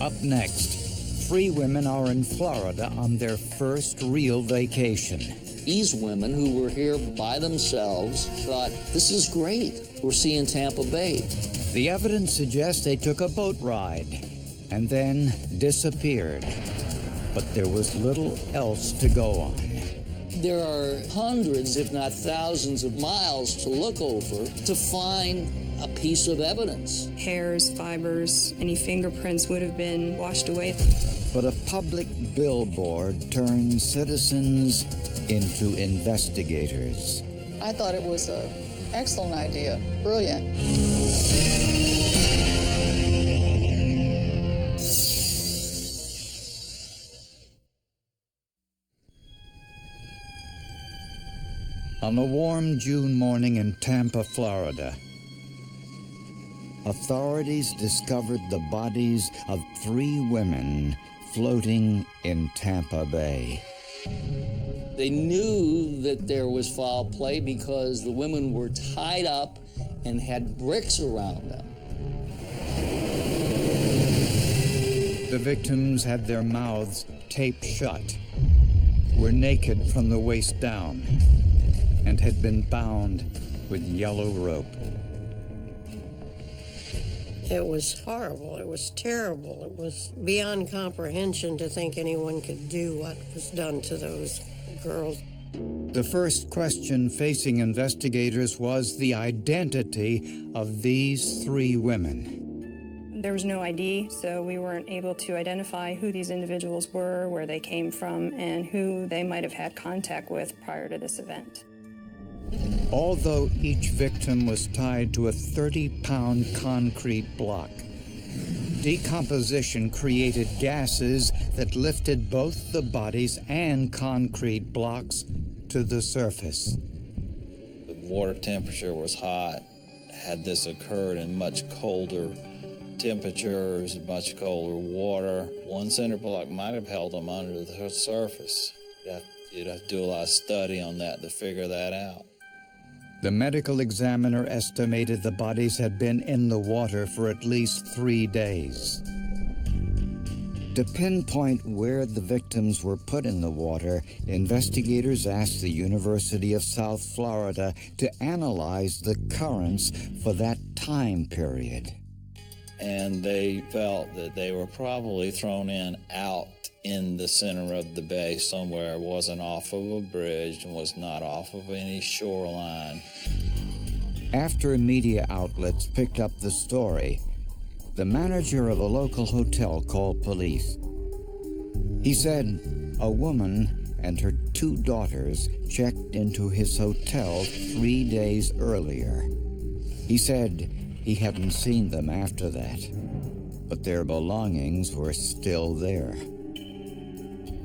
Up next, 3 women are in Florida on their first real vacation. These women who were here by themselves thought, this is great. We're seeing Tampa Bay. The evidence suggests they took a boat ride and then disappeared. But there was little else to go on. There are hundreds, if not thousands of miles to look over to find a piece of evidence. Hairs, fibers, any fingerprints would have been washed away. But a public billboard turns citizens into investigators. I thought it was an excellent idea. Brilliant. On a warm June morning in Tampa, Florida, authorities discovered the bodies of 3 women floating in Tampa Bay. They knew that there was foul play because the women were tied up and had bricks around them. The victims had their mouths taped shut, were naked from the waist down, and had been bound with yellow rope. It was horrible. It was terrible. It was beyond comprehension to think anyone could do what was done to those girls. The first question facing investigators was the identity of these 3 women. There was no ID, so we weren't able to identify who these individuals were, where they came from, and who they might have had contact with prior to this event. Although each victim was tied to a 30-pound concrete block, decomposition created gases that lifted both the bodies and concrete blocks to the surface. The water temperature was hot. Had this occurred in much colder temperatures, much colder water, one cinder block might have held them under the surface. You'd have to do a lot of study on that to figure that out. The medical examiner estimated the bodies had been in the water for at least 3 days. To pinpoint where the victims were put in the water, investigators asked the University of South Florida to analyze the currents for that time period. And they felt that they were probably thrown out in the center of the bay somewhere. It wasn't off of a bridge and was not off of any shoreline. After media outlets picked up the story, the manager of a local hotel called police. He said a woman and her 2 daughters checked into his hotel 3 days earlier. He said he hadn't seen them after that, but their belongings were still there.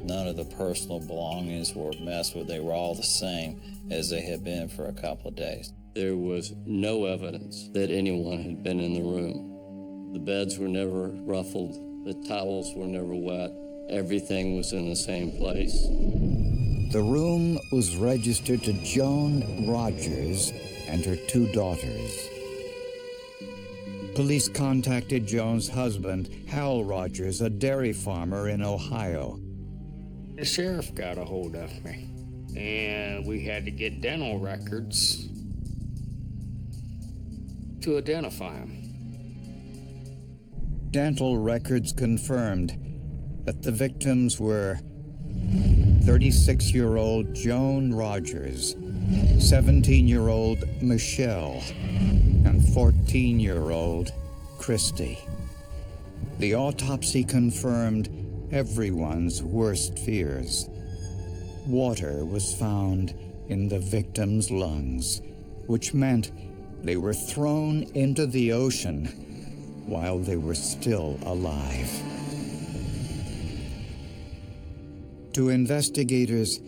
None of the personal belongings were messed with. They were all the same as they had been for a couple of days. There was no evidence that anyone had been in the room. The beds were never ruffled. The towels were never wet. Everything was in the same place. The room was registered to Joan Rogers and her 2 daughters. Police contacted Joan's husband, Hal Rogers, a dairy farmer in Ohio. The sheriff got a hold of me, and we had to get dental records to identify him. Dental records confirmed that the victims were 36-year-old Joan Rogers, 17-year-old Michelle, and 14-year-old Christy. The autopsy confirmed everyone's worst fears. Water was found in the victims' lungs, which meant they were thrown into the ocean while they were still alive. To investigators,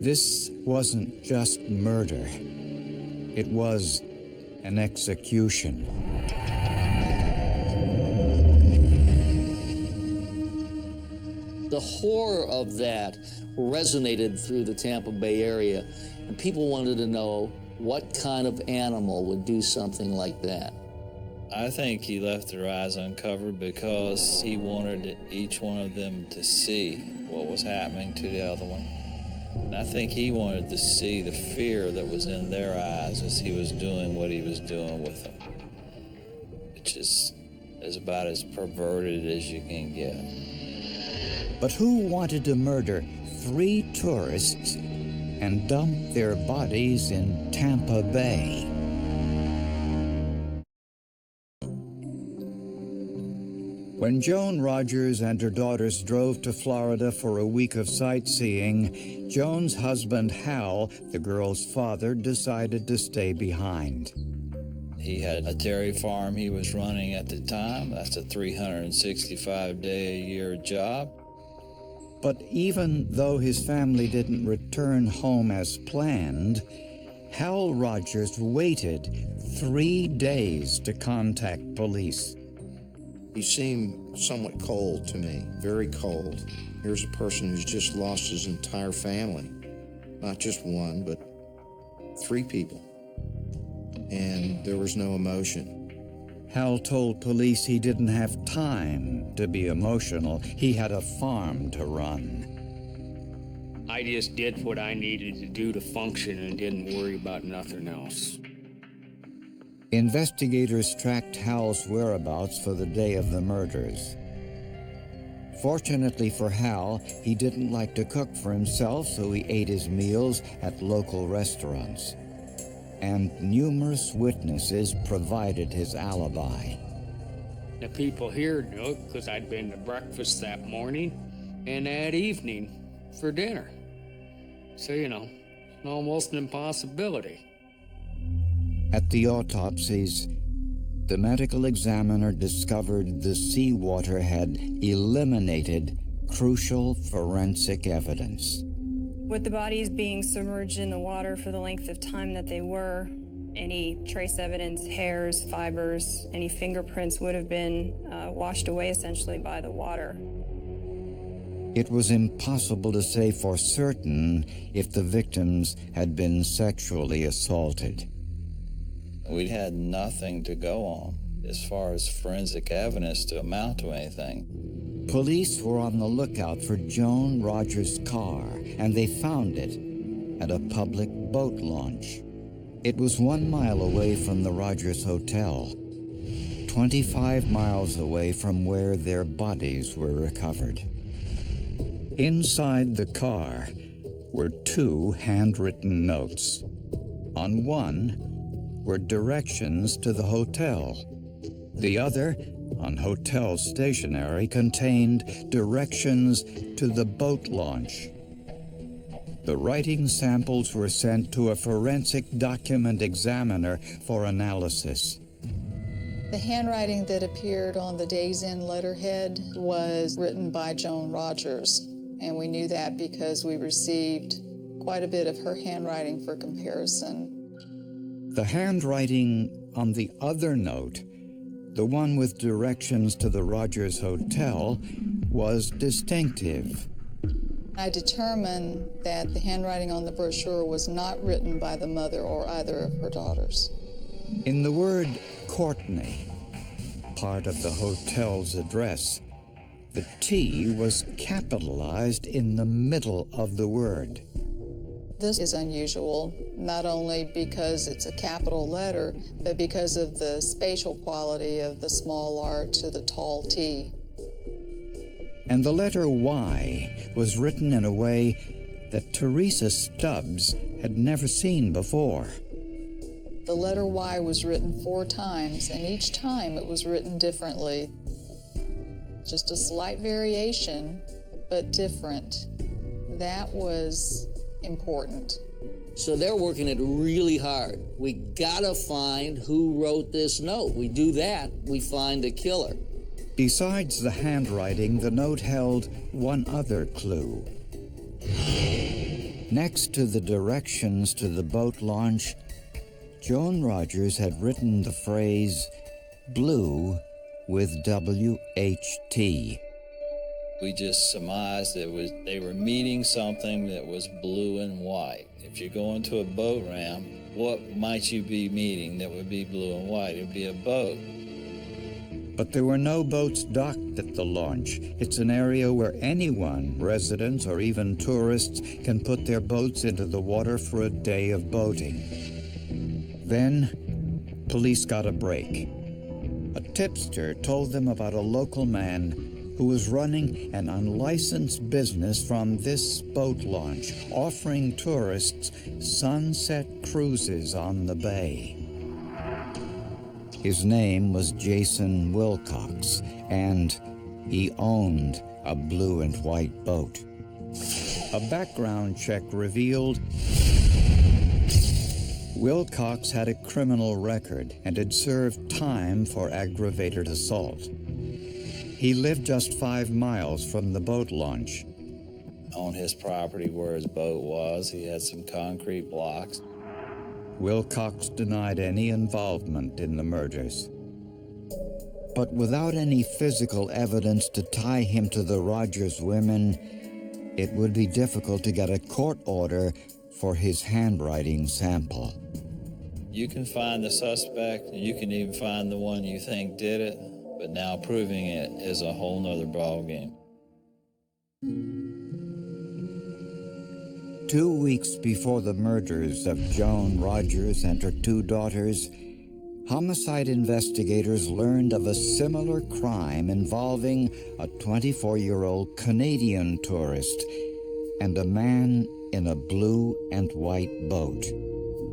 this wasn't just murder. It was an execution. The horror of that resonated through the Tampa Bay area, and people wanted to know what kind of animal would do something like that. I think he left their eyes uncovered because he wanted each one of them to see what was happening to the other one. And I think he wanted to see the fear that was in their eyes as he was doing what he was doing with them, which is about as perverted as you can get. But who wanted to murder 3 tourists and dump their bodies in Tampa Bay? When Joan Rogers and her daughters drove to Florida for a week of sightseeing, Joan's husband, Hal, the girl's father, decided to stay behind. He had a dairy farm he was running at the time. That's a 365-day-a-year job. But even though his family didn't return home as planned, Hal Rogers waited 3 days to contact police. He seemed somewhat cold to me, very cold. Here's a person who's just lost his entire family. Not just one, but 3 people. And there was no emotion. Hal told police he didn't have time to be emotional. He had a farm to run. I just did what I needed to do to function and didn't worry about nothing else. Investigators tracked Hal's whereabouts for the day of the murders. Fortunately for Hal, he didn't like to cook for himself, so he ate his meals at local restaurants. And numerous witnesses provided his alibi. The people here knew it because I'd been to breakfast that morning and that evening for dinner. So, it's almost an impossibility. At the autopsies, the medical examiner discovered the seawater had eliminated crucial forensic evidence. With the bodies being submerged in the water for the length of time that they were, any trace evidence, hairs, fibers, any fingerprints would have been washed away essentially by the water. It was impossible to say for certain if the victims had been sexually assaulted. We had nothing to go on as far as forensic evidence to amount to anything. Police were on the lookout for Joan Rogers' car, and they found it at a public boat launch. It was 1 mile away from the Rogers Hotel, 25 miles away from where their bodies were recovered. Inside the car were 2 handwritten notes. On one were directions to the hotel. The other, on hotel stationery, contained directions to the boat launch. The writing samples were sent to a forensic document examiner for analysis. The handwriting that appeared on the Days Inn letterhead was written by Joan Rogers, and we knew that because we received quite a bit of her handwriting for comparison. The handwriting on the other note, the one with directions to the Rogers Hotel, was distinctive. I determined that the handwriting on the brochure was not written by the mother or either of her daughters. In the word Courtney, part of the hotel's address, the T was capitalized in the middle of the word. This is unusual, not only because it's a capital letter, but because of the spatial quality of the small r to the tall T. And the letter Y was written in a way that Teresa Stubbs had never seen before. The letter Y was written 4 times, and each time it was written differently. Just a slight variation, but different. That was important. So they're working it really hard. We gotta find who wrote this note. We do that, we find the killer. Besides the handwriting, the note held one other clue. Next to the directions to the boat launch, Joan Rogers had written the phrase, "blue" with WHT. We just surmised they were meeting something that was blue and white. If you go into a boat ramp, what might you be meeting that would be blue and white? It would be a boat. But there were no boats docked at the launch. It's an area where anyone, residents or even tourists, can put their boats into the water for a day of boating. Then, police got a break. A tipster told them about a local man who was running an unlicensed business from this boat launch, offering tourists sunset cruises on the bay. His name was Jason Wilcox, and he owned a blue and white boat. A background check revealed Wilcox had a criminal record and had served time for aggravated assault. He lived just 5 miles from the boat launch. On his property where his boat was, he had some concrete blocks. Wilcox denied any involvement in the murders. But without any physical evidence to tie him to the Rogers women, it would be difficult to get a court order for his handwriting sample. You can find the suspect, you can even find the one you think did it, but now proving it is a whole nother ballgame. 2 weeks before the murders of Joan Rogers and her 2 daughters, homicide investigators learned of a similar crime involving a 24-year-old Canadian tourist and a man in a blue and white boat.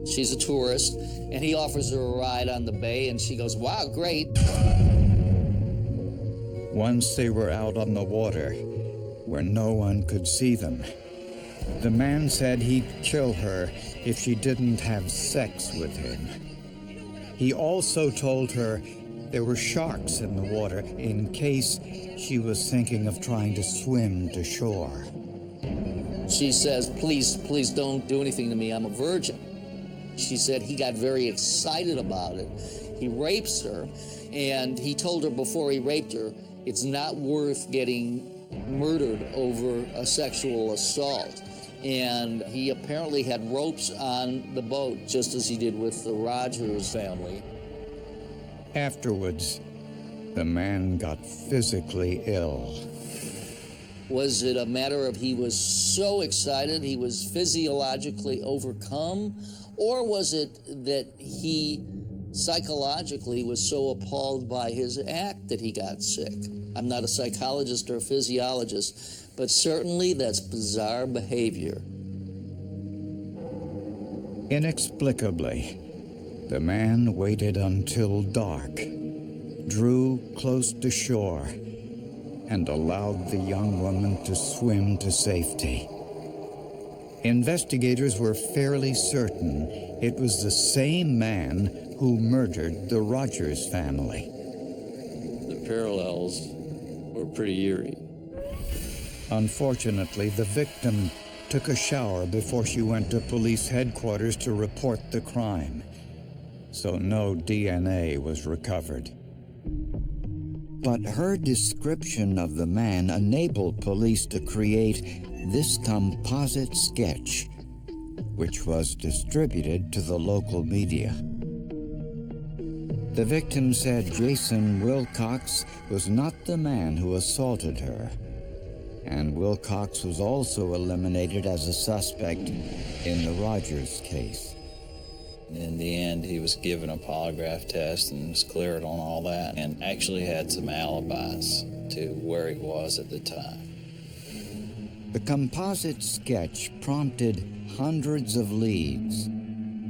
She's a tourist, and he offers her a ride on the bay, and she goes, "Wow, great." Once they were out on the water, where no one could see them, the man said he'd kill her if she didn't have sex with him. He also told her there were sharks in the water in case she was thinking of trying to swim to shore. She says, please don't do anything to me, I'm a virgin. She said he got very excited about it. He rapes her, and he told her before he raped her, it's not worth getting murdered over a sexual assault. And he apparently had ropes on the boat, just as he did with the Rogers family. Afterwards, the man got physically ill. Was it a matter of he was so excited he was physiologically overcome? Or was it that he psychologically was so appalled by his act that he got sick? I'm not a psychologist or a physiologist, but certainly that's bizarre behavior. Inexplicably, the man waited until dark, drew close to shore, and allowed the young woman to swim to safety. Investigators were fairly certain it was the same man who murdered the Rogers family. The parallels were pretty eerie. Unfortunately, the victim took a shower before she went to police headquarters to report the crime, so no DNA was recovered. But her description of the man enabled police to create this composite sketch, which was distributed to the local media. The victim said Jason Wilcox was not the man who assaulted her, and Wilcox was also eliminated as a suspect in the Rogers case. In the end, he was given a polygraph test and was cleared on all that, and actually had some alibis to where he was at the time. The composite sketch prompted hundreds of leads,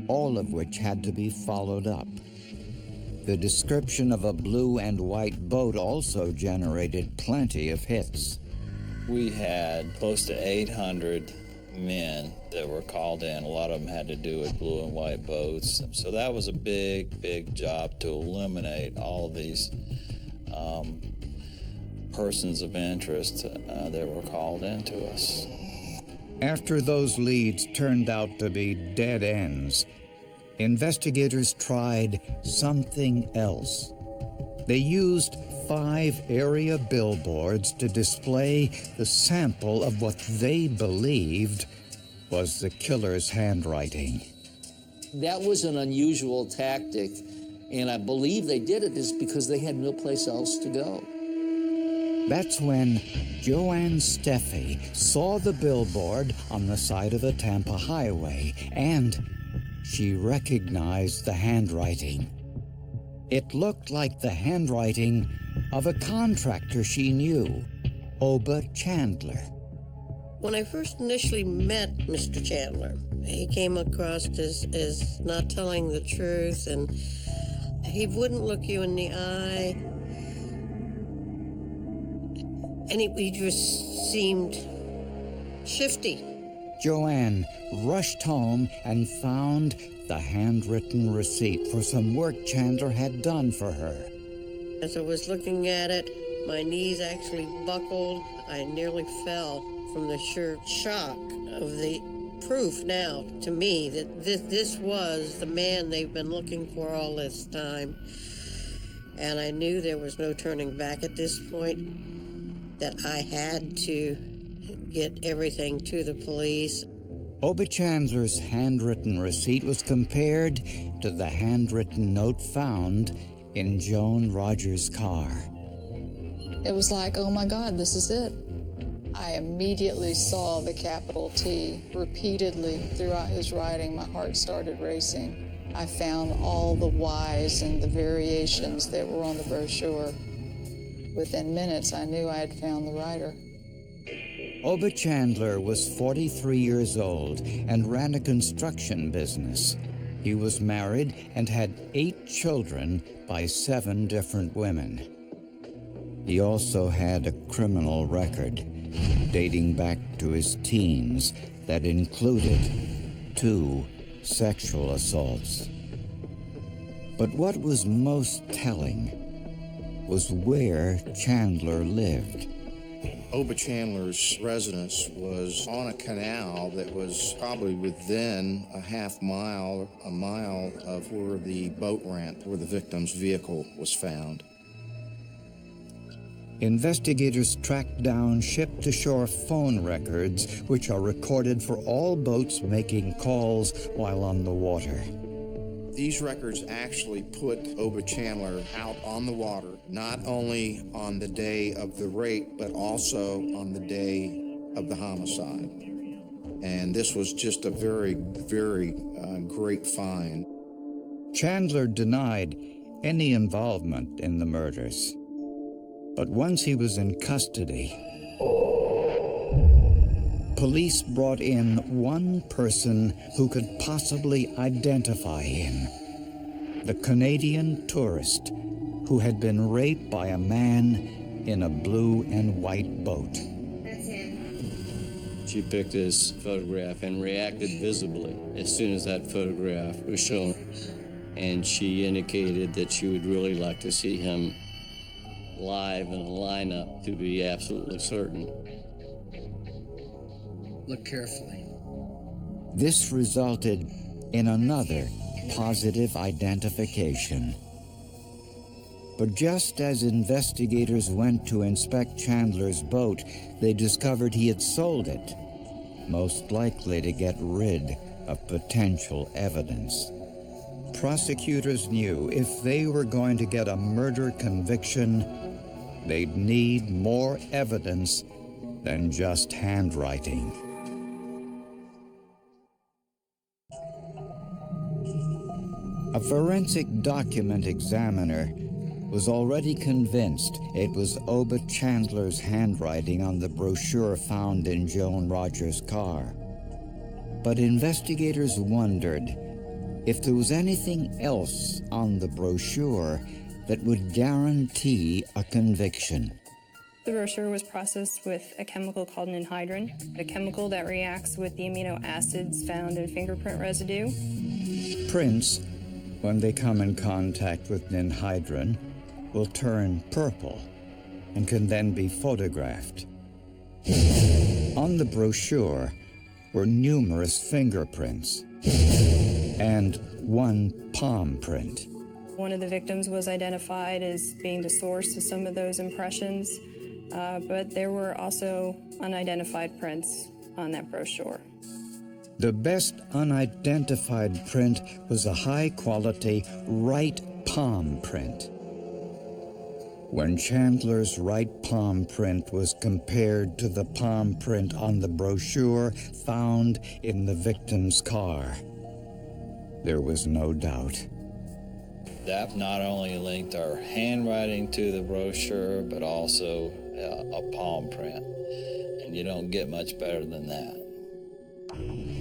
all of which had to be followed up. The description of a blue and white boat also generated plenty of hits. We had close to 800 men that were called in. A lot of them had to do with blue and white boats. So that was a big job to eliminate all of these persons of interest that were called into us. After those leads turned out to be dead ends, investigators tried something else. They used 5 area billboards to display the sample of what they believed was the killer's handwriting. That was an unusual tactic And I believe they did it is because they had no place else to go. That's when Joanne Steffi saw the billboard on the side of the Tampa highway, and she recognized the handwriting. It looked like the handwriting of a contractor she knew, Oba Chandler. When I first initially met Mr. Chandler, he came across as not telling the truth, and he wouldn't look you in the eye. And he just seemed shifty. Joanne rushed home and found the handwritten receipt for some work Chandler had done for her. As I was looking at it, my knees actually buckled. I nearly fell from the sheer shock of the proof now to me that this was the man they've been looking for all this time. And I knew there was no turning back at this point, that I had to get everything to the police. Oba Chandler's handwritten receipt was compared to the handwritten note found in Joan Rogers' car. It was like, oh my God, this is it. I immediately saw the capital T repeatedly throughout his writing. My heart started racing. I found all the Y's and the variations that were on the brochure. Within minutes, I knew I had found the writer. Oba Chandler was 43 years old and ran a construction business. He was married and had 8 children by 7 different women. He also had a criminal record dating back to his teens that included 2 sexual assaults. But what was most telling was where Chandler lived. Oba Chandler's residence was on a canal that was probably within a half mile, a mile of where the boat ramp, where the victim's vehicle was found. Investigators tracked down ship-to-shore phone records, which are recorded for all boats making calls while on the water. These records actually put Oba Chandler out on the water, not only on the day of the rape, but also on the day of the homicide. And this was just a very, very great find. Chandler denied any involvement in the murders. But once he was in custody, police brought in one person who could possibly identify him. The Canadian tourist who had been raped by a man in a blue and white boat. She picked his photograph and reacted visibly as soon as that photograph was shown. And she indicated that she would really like to see him live in a lineup to be absolutely certain. Look carefully. This resulted in another positive identification. But just as investigators went to inspect Chandler's boat, they discovered he had sold it, most likely to get rid of potential evidence. Prosecutors knew if they were going to get a murder conviction, they'd need more evidence than just handwriting. A forensic document examiner was already convinced it was Oba Chandler's handwriting on the brochure found in Joan Rogers' car. But investigators wondered if there was anything else on the brochure that would guarantee a conviction. The brochure was processed with a chemical called ninhydrin, a chemical that reacts with the amino acids found in fingerprint residue. Prints, when they come in contact with ninhydrin, will turn purple and can then be photographed. On the brochure were numerous fingerprints and one palm print. One of the victims was identified as being the source of some of those impressions, but there were also unidentified prints on that brochure. The best unidentified print was a high-quality right palm print. When Chandler's right palm print was compared to the palm print on the brochure found in the victim's car, there was no doubt. That not only linked our handwriting to the brochure, but also a palm print. And you don't get much better than that.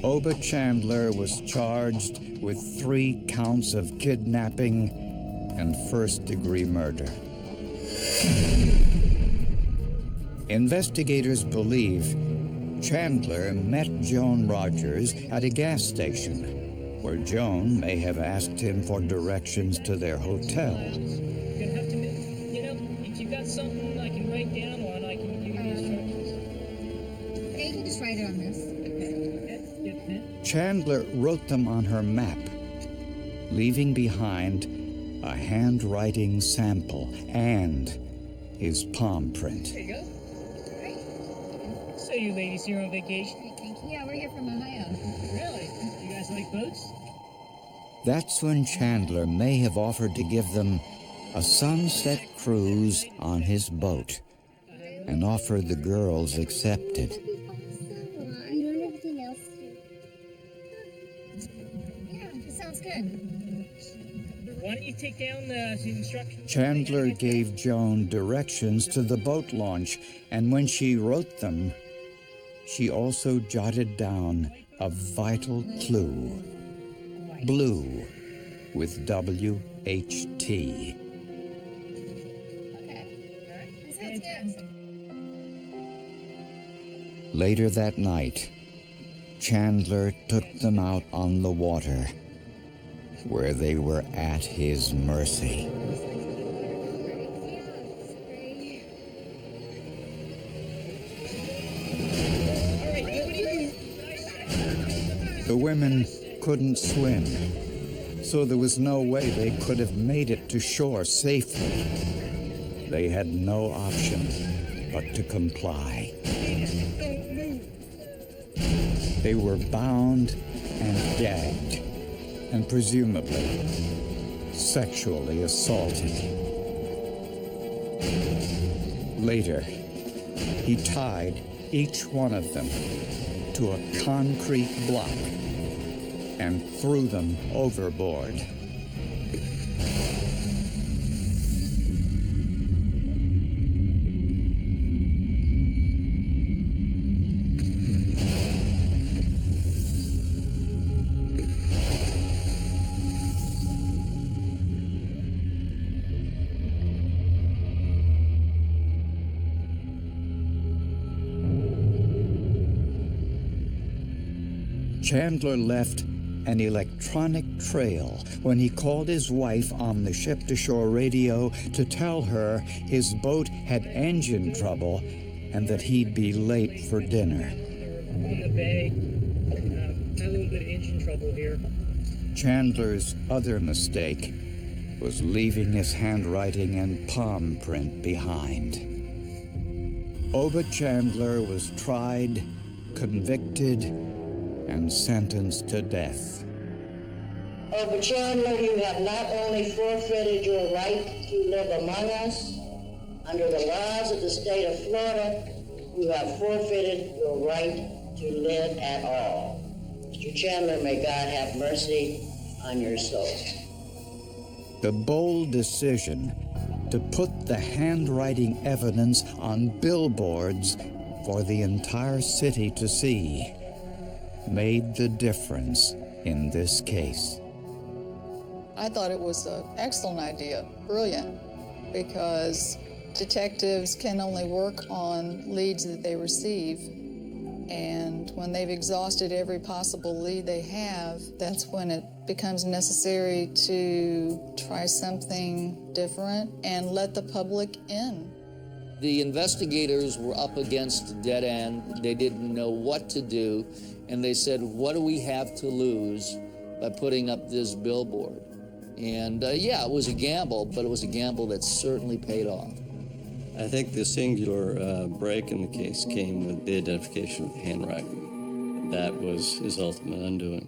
Oba Chandler was charged with 3 counts of kidnapping and first-degree murder. Investigators believe Chandler met Joan Rogers at a gas station, where Joan may have asked him for directions to their hotel. You're gonna have to, if you've got something I can write down on, I can give you the instructions. Okay, you can just write it on this. Chandler wrote them on her map, leaving behind a handwriting sample and his palm print. There you go. Great. So you ladies here on vacation? Thank you. Yeah, we're here from Ohio. Really? You guys like boats? That's when Chandler may have offered to give them a sunset cruise on his boat, an offer the girls accepted. Why don't you take down the instructions? Chandler gave Joan directions to the boat launch, and when she wrote them, she also jotted down a vital clue. Blue with WHT. Later that night, Chandler took them out on the water, where they were at his mercy. The women couldn't swim, so there was no way they could have made it to shore safely. They had no option but to comply. They were bound and gagged, and presumably sexually assaulted. Later, he tied each one of them to a concrete block and threw them overboard. Chandler left an electronic trail when he called his wife on the ship-to-shore radio to tell her his boat had engine trouble and that he'd be late for dinner. On the bay, had a little bit of engine trouble here. Chandler's other mistake was leaving his handwriting and palm print behind. Oba Chandler was tried, convicted, and sentenced to death. Oba Chandler, you have not only forfeited your right to live among us, under the laws of the state of Florida, you have forfeited your right to live at all. Mr. Chandler, may God have mercy on your soul. The bold decision to put the handwriting evidence on billboards for the entire city to see made the difference in this case. I thought it was an excellent idea, brilliant, because detectives can only work on leads that they receive. And when they've exhausted every possible lead they have, that's when it becomes necessary to try something different and let the public in. The investigators were up against a dead end. They didn't know what to do. And they said, what do we have to lose by putting up this billboard? And yeah, it was a gamble, but it was a gamble that certainly paid off. I think the singular break in the case came with the identification of the handwriting. that was his ultimate undoing.